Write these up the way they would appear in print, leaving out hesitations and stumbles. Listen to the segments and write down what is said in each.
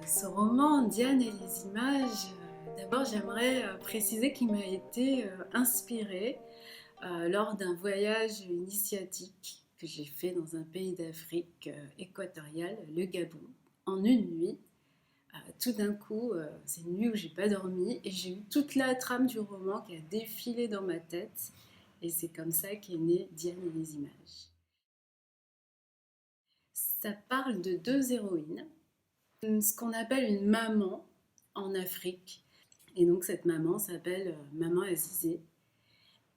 Ce roman, Diane et les images, d'abord j'aimerais préciser qu'il m'a été inspiré lors d'un voyage initiatique que j'ai fait dans un pays d'Afrique équatoriale, le Gabon, en une nuit. Tout d'un coup, c'est une nuit où j'ai pas dormi et j'ai eu toute la trame du roman qui a défilé dans ma tête. Et c'est comme ça qu'est née Diane et les images. Ça parle de deux héroïnes, ce qu'on appelle une maman en Afrique. Et donc cette maman s'appelle Maman Azizé.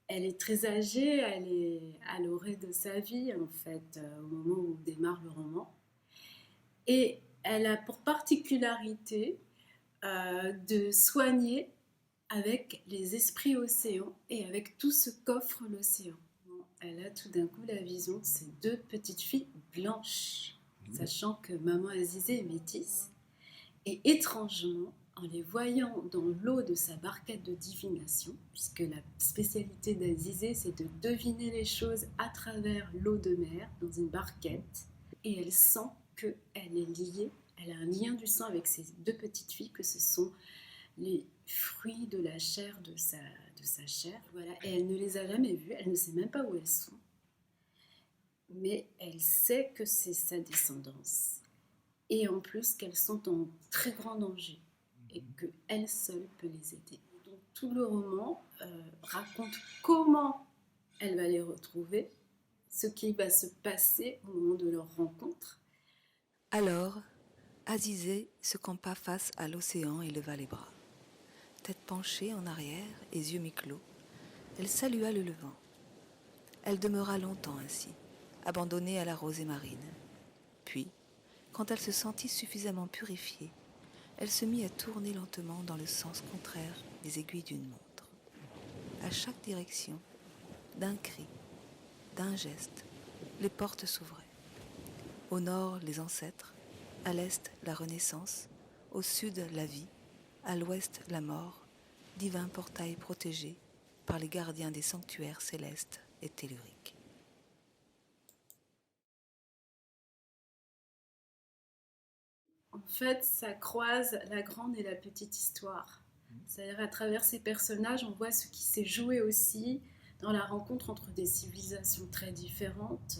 Elle est très âgée, elle est à l'orée de sa vie en fait, au moment où démarre le roman. Et elle a pour particularité de soigner avec les esprits océans et avec tout ce qu'offre l'océan. Elle a tout d'un coup la vision de ces deux petites filles blanches, sachant que Maman Azizé est métisse. Et étrangement, en les voyant dans l'eau de sa barquette de divination, puisque la spécialité d'Azizé, c'est de deviner les choses à travers l'eau de mer, dans une barquette, et elle sent qu'elle est liée, elle a un lien du sang avec ces deux petites filles, que ce sont les fruits de la chair de sa chair. Voilà. Et elle ne les a jamais vues, elle ne sait même pas où elles sont, mais elle sait que c'est sa descendance. Et en plus qu'elles sont en très grand danger et qu'elle seule peut les aider. Donc tout le roman raconte comment elle va les retrouver, ce qui va se passer au moment de leur rencontre. Alors, Azizé se campa face à l'océan et leva les bras. Tête penchée en arrière et yeux mi-clos, elle salua le levant. Elle demeura longtemps ainsi, abandonnée à la rosée marine. Puis, quand elle se sentit suffisamment purifiée, elle se mit à tourner lentement dans le sens contraire des aiguilles d'une montre. À chaque direction, d'un cri, d'un geste, les portes s'ouvraient. Au nord, les ancêtres, à l'est, la renaissance, au sud, la vie, à l'ouest, la mort, divin portail protégé par les gardiens des sanctuaires célestes et telluriques. En fait, ça croise la grande et la petite histoire. C'est-à-dire à travers ces personnages, on voit ce qui s'est joué aussi dans la rencontre entre des civilisations très différentes,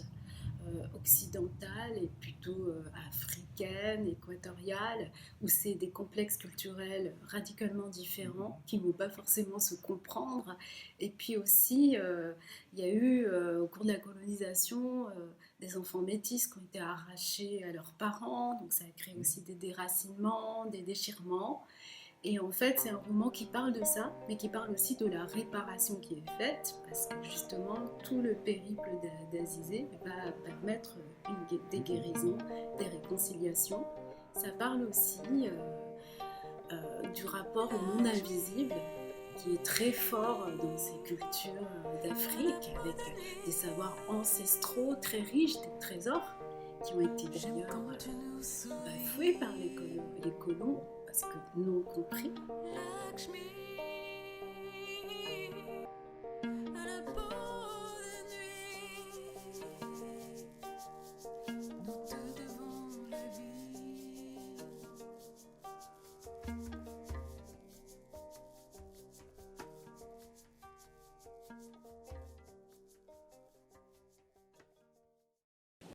occidentale et plutôt africaine, équatoriale, où c'est des complexes culturels radicalement différents qui ne vont pas forcément se comprendre. Et puis aussi, il y a eu au cours de la colonisation des enfants métis qui ont été arrachés à leurs parents, donc ça a créé aussi des déracinements, des déchirements. Et en fait, c'est un roman qui parle de ça, mais qui parle aussi de la réparation qui est faite, parce que justement, tout le périple d'Azizé va permettre des guérisons, des réconciliations. Ça parle aussi du rapport au monde invisible, qui est très fort dans ces cultures d'Afrique, avec des savoirs ancestraux très riches, des trésors, qui ont été d'ailleurs bafoués par les colons parce que non compris.